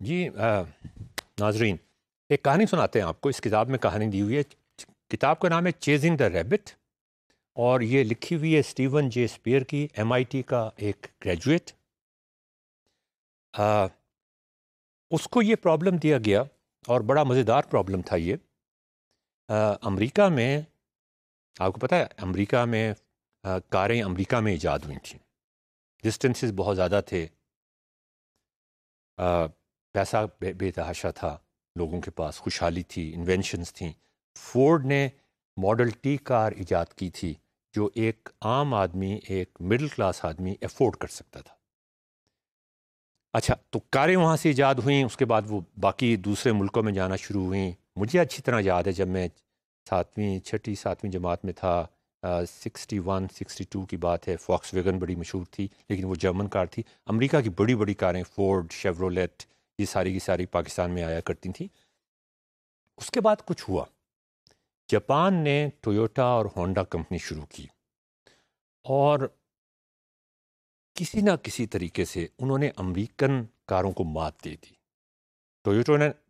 جی ناظرین، ایک کہانی سناتے ہیں آپ کو. اس کتاب میں کہانی دی ہوئی ہے. کتاب کا نام ہے چیزنگ دا ریبٹ، اور یہ لکھی ہوئی ہے اسٹیون جے اسپیئر کی، MIT کا ایک گریجویٹ. اس کو یہ پرابلم دیا گیا، اور بڑا مزیدار پرابلم تھا یہ. امریکہ میں، آپ کو پتہ ہے امریکہ میں کاریں امریکہ میں ایجاد ہوئی تھیں. ڈسٹنسز بہت زیادہ تھے، پیسہ بے تحاشا تھا لوگوں کے پاس، خوشحالی تھی، انوینشنز تھیں. فورڈ نے ماڈل ٹی کار ایجاد کی تھی جو ایک عام آدمی، ایک مڈل کلاس آدمی افورڈ کر سکتا تھا. اچھا، تو کاریں وہاں سے ایجاد ہوئیں، اس کے بعد وہ باقی دوسرے ملکوں میں جانا شروع ہوئیں. مجھے اچھی طرح یاد ہے جب میں چھٹی ساتویں جماعت میں تھا، 61 62 کی بات ہے. فاکس ویگن بڑی مشہور تھی، لیکن وہ جرمن کار تھی. امریکہ کی بڑی بڑی کاریں، فورڈ، شیورولیٹ، یہ ساری کی ساری پاکستان میں آیا کرتی تھیں. اس کے بعد کچھ ہوا. جاپان نے ٹویوٹا اور ہونڈا کمپنی شروع کی، اور کسی نہ کسی طریقے سے انہوں نے امریکن کاروں کو مات دے دی.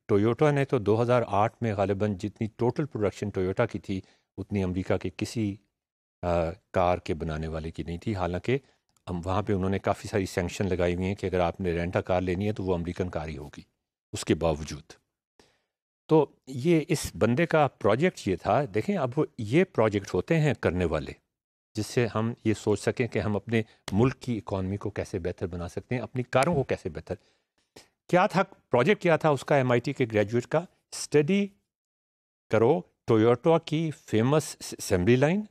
ٹویوٹا نے تو 2008 میں غالباً جتنی ٹوٹل پروڈکشن ٹویوٹا کی تھی اتنی امریکہ کے کسی کار کے بنانے والے کی نہیں تھی. حالانکہ وہاں پہ انہوں نے کافی ساری سینکشن لگائی ہوئی ہیں کہ اگر آپ نے رینٹا کار لینی ہے تو وہ امریکن کار ہی ہوگی. اس کے باوجود تو یہ اس بندے کا پروجیکٹ یہ تھا. دیکھیں، اب یہ پروجیکٹ ہوتے ہیں کرنے والے جس سے ہم یہ سوچ سکیں کہ ہم اپنے ملک کی اکانومی کو کیسے بہتر بنا سکتے ہیں، اپنی کاروں کو کیسے بہتر. کیا تھا پروجیکٹ؟ کیا تھا اس کا MIT کے گریجویٹ کا؟ اسٹڈی کرو ٹویوٹا کی فیمس اسمبلی لائن.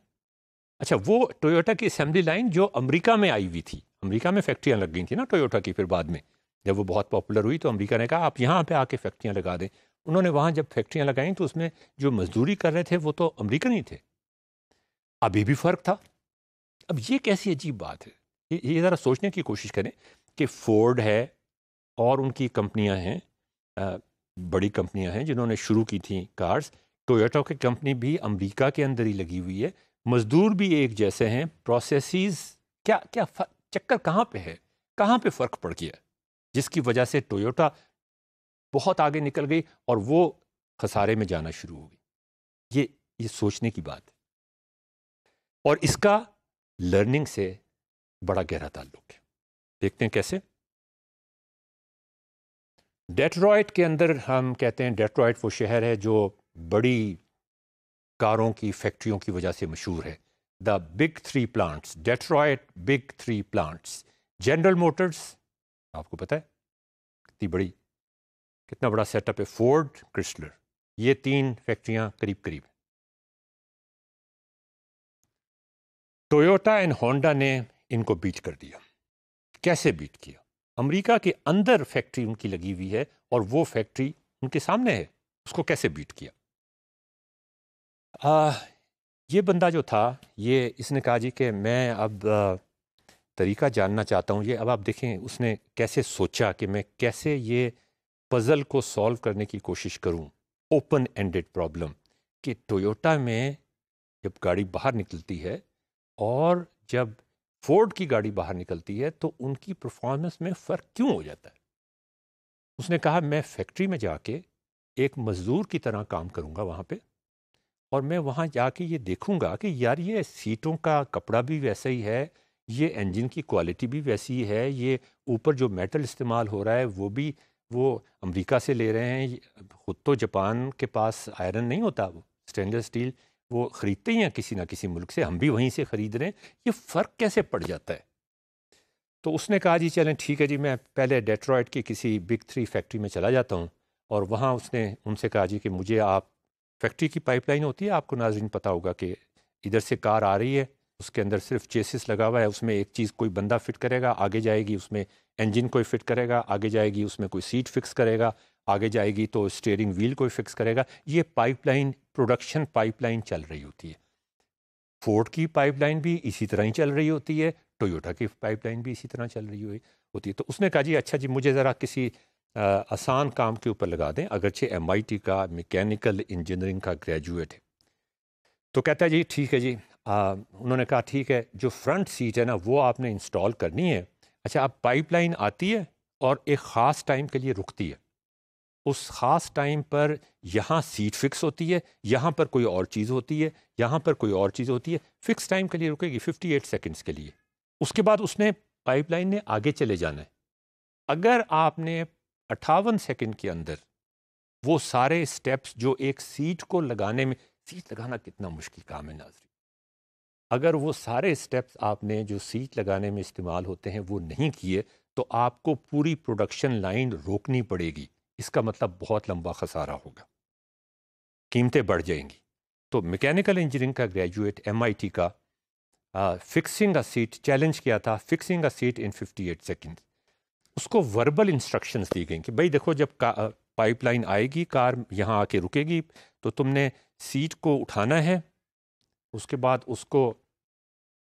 اچھا، وہ ٹویوٹا کی اسمبلی لائن جو امریکہ میں آئی ہوئی تھی. امریکہ میں فیکٹریاں لگ گئی تھیں نا ٹویوٹا کی. پھر بعد میں جب وہ بہت پاپولر ہوئی تو امریکہ نے کہا آپ یہاں پہ آ کے فیکٹریاں لگا دیں. انہوں نے وہاں جب فیکٹریاں لگائیں تو اس میں جو مزدوری کر رہے تھے وہ تو امریکن ہی تھے. ابھی بھی فرق تھا. اب یہ کیسی عجیب بات ہے. یہ ذرا سوچنے کی کوشش کریں کہ فورڈ ہے اور ان کی کمپنیاں ہیں، بڑی کمپنیاں ہیں جنہوں نے شروع کی تھیں کارز. ٹویوٹا کی کمپنی بھی امریکہ کے اندر ہی لگی ہوئی ہے، مزدور بھی ایک جیسے ہیں، پروسیسز کیا چکر کہاں پہ ہے؟ کہاں پہ فرق پڑ گیا جس کی وجہ سے ٹویوٹا بہت آگے نکل گئی اور وہ خسارے میں جانا شروع ہو گئی؟ یہ سوچنے کی بات ہے، اور اس کا لرننگ سے بڑا گہرا تعلق ہے. دیکھتے ہیں کیسے. ڈیٹرائٹ کے اندر ہم کہتے ہیں ڈیٹرائٹ وہ شہر ہے جو بڑی کاروں کی فیکٹریوں کی وجہ سے مشہور ہے. The big three plants, Detroit big three plants. General Motors, آپ کو پتہ ہے کتنا بڑا سیٹ اپ ہے. فورڈ، کرسلر، یہ 3 فیکٹریاں قریب قریب. ٹویوٹا اینڈ ہونڈا نے ان کو بیٹ کر دیا. کیسے بیٹ کیا؟ امریکہ کے اندر فیکٹری ان کی لگی ہوئی ہے اور وہ فیکٹری ان کے سامنے ہے. اس کو کیسے بیٹ کیا؟ یہ بندہ جو تھا، اس نے کہا جی کہ میں اب طریقہ جاننا چاہتا ہوں. اب آپ دیکھیں اس نے کیسے سوچا کہ میں کیسے یہ پزل کو سولو کرنے کی کوشش کروں. اوپن اینڈڈ پرابلم کہ ٹویوٹا میں جب گاڑی باہر نکلتی ہے اور جب فورڈ کی گاڑی باہر نکلتی ہے تو ان کی پرفارمنس میں فرق کیوں ہو جاتا ہے. اس نے کہا میں فیکٹری میں جا کے ایک مزدور کی طرح کام کروں گا وہاں پہ، اور میں وہاں جا کے یہ دیکھوں گا کہ یار یہ سیٹوں کا کپڑا بھی ویسا ہی ہے، یہ انجن کی کوالٹی بھی ویسی ہے، یہ اوپر جو میٹل استعمال ہو رہا ہے وہ بھی وہ امریکہ سے لے رہے ہیں. خود تو جاپان کے پاس آئرن نہیں ہوتا، وہ اسٹینلیس اسٹیل وہ خریدتے ہی ہیں کسی نہ کسی ملک سے، ہم بھی وہیں سے خرید رہے ہیں. یہ فرق کیسے پڑ جاتا ہے؟ تو اس نے کہا جی چلیں ٹھیک ہے جی، میں پہلے ڈیٹرائٹ کی کسی بگ 3 فیکٹری میں چلا جاتا ہوں. اور وہاں اس نے ان سے کہا جی کہ مجھے آپ فیکٹری کی پائپ لائن ہوتی ہے، آپ کو ناظرین پتہ ہوگا کہ ادھر سے کار آ رہی ہے، اس کے اندر صرف چیسس لگا ہوا ہے، اس میں ایک چیز کوئی بندہ فٹ کرے گا، آگے جائے گی اس میں انجن کوئی فٹ کرے گا، آگے جائے گی اس میں کوئی سیٹ فکس کرے گا، آگے جائے گی تو اسٹیئرنگ ویل کوئی فکس کرے گا. یہ pipe line, production pipe line چل رہی ہوتی ہے. فورڈ کی پائپ لائن بھی اسی طرح ہی چل رہی ہوتی ہے، ٹویوٹا کی پائپ لائن بھی اسی طرح چل رہی ہوتی ہے. تو اس نے کہا جی اچھا جی مجھے ذرا کسی آسان کام کے اوپر لگا دیں، اگرچہ MIT کا میکینیکل انجینئرنگ کا گریجویٹ ہے. تو کہتا ہے جی ٹھیک ہے جی. انہوں نے کہا ٹھیک ہے، جو فرنٹ سیٹ ہے نا وہ آپ نے انسٹال کرنی ہے. اچھا، اب پائپ لائن آتی ہے اور ایک خاص ٹائم کے لیے رکتی ہے. اس خاص ٹائم پر یہاں سیٹ فکس ہوتی ہے، یہاں پر کوئی اور چیز ہوتی ہے، یہاں پر کوئی اور چیز ہوتی ہے، فکس ٹائم کے لیے رکے گی 58 سیکنڈز کے لیے. اس کے بعد اس نے پائپ لائن نے آگے چلے جانا ہے. اگر آپ نے 58 سیکنڈ کے اندر وہ سارے سٹیپس جو ایک سیٹ کو لگانے میں، سیٹ لگانا کتنا مشکل کام ہے ناظرین، اگر وہ سارے سٹیپس آپ نے جو سیٹ لگانے میں استعمال ہوتے ہیں وہ نہیں کیے تو آپ کو پوری پروڈکشن لائن روکنی پڑے گی. اس کا مطلب بہت لمبا خسارہ ہوگا، قیمتیں بڑھ جائیں گی. تو میکینیکل انجینئرنگ کا گریجویٹ MIT کا فکسنگ اے سیٹ چیلنج کیا تھا، fixing a seat in 58 second. اس کو وربل انسٹرکشنز دی گئیں کہ بھائی دیکھو جب پائپ لائن آئے گی، کار یہاں آ کے رکے گی تو تم نے سیٹ کو اٹھانا ہے، اس کے بعد اس کو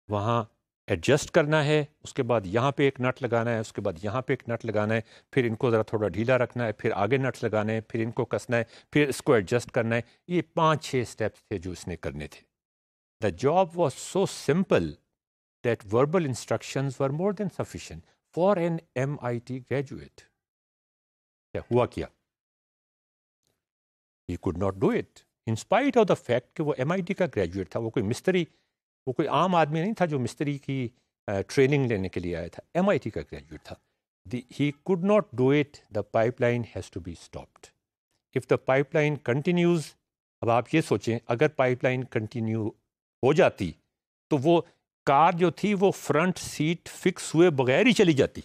وہاں ایڈجسٹ کرنا ہے، اس کے بعد یہاں پہ ایک نٹ لگانا ہے، اس کے بعد یہاں پہ ایک نٹ لگانا ہے، پھر ان کو ذرا تھوڑا ڈھیلا رکھنا ہے، پھر آگے نٹس لگانے ہیں، پھر ان کو کسنا ہے، پھر اس کو ایڈجسٹ کرنا ہے. یہ 5-6 سٹیپس تھے جو اس نے کرنے تھے. The job was so simple that verbal instructions were more than sufficient for an MIT graduate. کیا ہوا کیا؟ He could not do it in spite of the fact کہ وہ MIT کا گریجویٹ تھا. وہ کوئی مستری، وہ کوئی عام آدمی نہیں تھا جو مستری کی ٹریننگ لینے کے لیے آیا تھا، MIT کا گریجویٹ تھا. He could not do it. The pipeline has to be stopped. If the pipeline continues, اب آپ یہ سوچیں اگر پائپ لائن کنٹینیو ہو جاتی تو وہ کار جو تھی وہ فرنٹ سیٹ فکس ہوئے بغیر ہی چلی جاتی،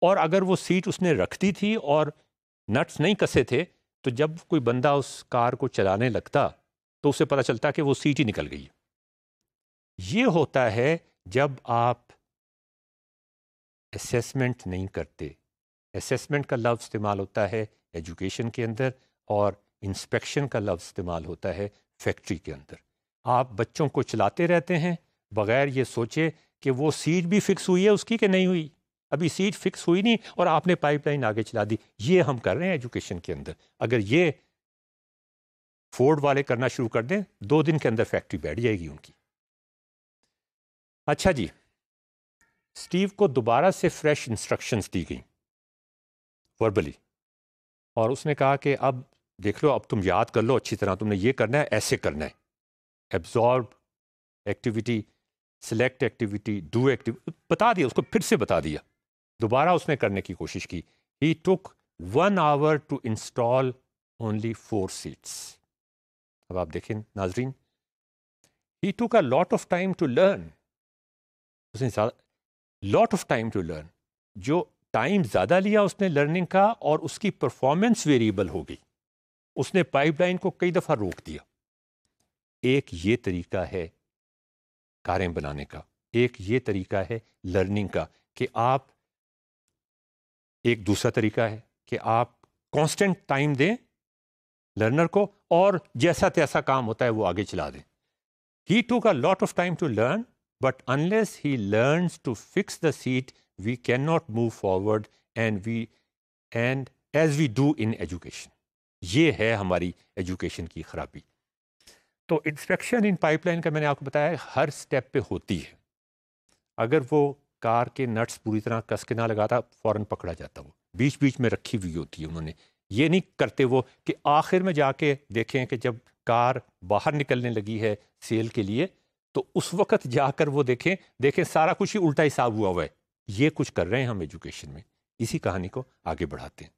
اور اگر وہ سیٹ اس نے رکھتی تھی اور نٹس نہیں کسے تھے تو جب کوئی بندہ اس کار کو چلانے لگتا تو اسے پتہ چلتا کہ وہ سیٹ ہی نکل گئی. یہ ہوتا ہے جب آپ اسیسمنٹ نہیں کرتے. اسیسمنٹ کا لفظ استعمال ہوتا ہے ایجوکیشن کے اندر، اور انسپیکشن کا لفظ استعمال ہوتا ہے فیکٹری کے اندر. آپ بچوں کو چلاتے رہتے ہیں بغیر یہ سوچے کہ وہ سیٹ بھی فکس ہوئی ہے اس کی کہ نہیں ہوئی. ابھی سیٹ فکس ہوئی نہیں اور آپ نے پائپ لائن آگے چلا دی. یہ ہم کر رہے ہیں ایجوکیشن کے اندر. اگر یہ فورڈ والے کرنا شروع کر دیں 2 دن کے اندر فیکٹری بیٹھ جائے گی ان کی. اچھا جی، اسٹیو کو دوبارہ سے فریش انسٹرکشنز دی گئیں وربلی، اور اس نے کہا کہ اب دیکھ لو، اب تم یاد کر لو اچھی طرح، تم نے یہ کرنا ہے، ایسے کرنا ہے. Absorb activity, select activity, do activity, بتا دیا اس کو، پھر سے بتا دیا. دوبارہ اس نے کرنے کی کوشش کی. He took 1 hour to install only 4 seats. اب آپ دیکھیں ناظرین، he took a lot of time to learn. اس نے lot of time to learn. جو ٹائم زیادہ لیا اس نے لرننگ کا، اور اس کی پرفارمنس ویریبل ہو گئی. اس نے پائپ لائن کو کئی دفعہ روک دیا. ایک یہ طریقہ ہے کاریں بنانے کا، ایک یہ طریقہ ہے لرننگ کا، کہ آپ، ایک دوسرا طریقہ ہے کہ آپ کانسٹنٹ ٹائم دیں لرنر کو، اور جیسا تیسا کام ہوتا ہے وہ آگے چلا دیں. He took a lot of time to learn, but unless he learns to fix the seat, we cannot move forward and as we do in education. یہ ہے ہماری ایجوکیشن کی خرابی. تو انسپیکشن ان پائپ لائن کا میں نے آپ کو بتایا ہر سٹیپ پہ ہوتی ہے. اگر وہ کار کے نٹس پوری طرح کس کے نہ لگاتا فوراً پکڑا جاتا. وہ بیچ بیچ میں رکھی ہوئی ہوتی ہے. انہوں نے یہ نہیں کرتے وہ کہ آخر میں جا کے دیکھیں کہ جب کار باہر نکلنے لگی ہے سیل کے لیے تو اس وقت جا کر وہ دیکھیں سارا کچھ ہی الٹا حساب ہوا ہے. یہ کچھ کر رہے ہیں ہم ایجوکیشن میں. اسی کہانی کو آگے بڑھاتے ہیں.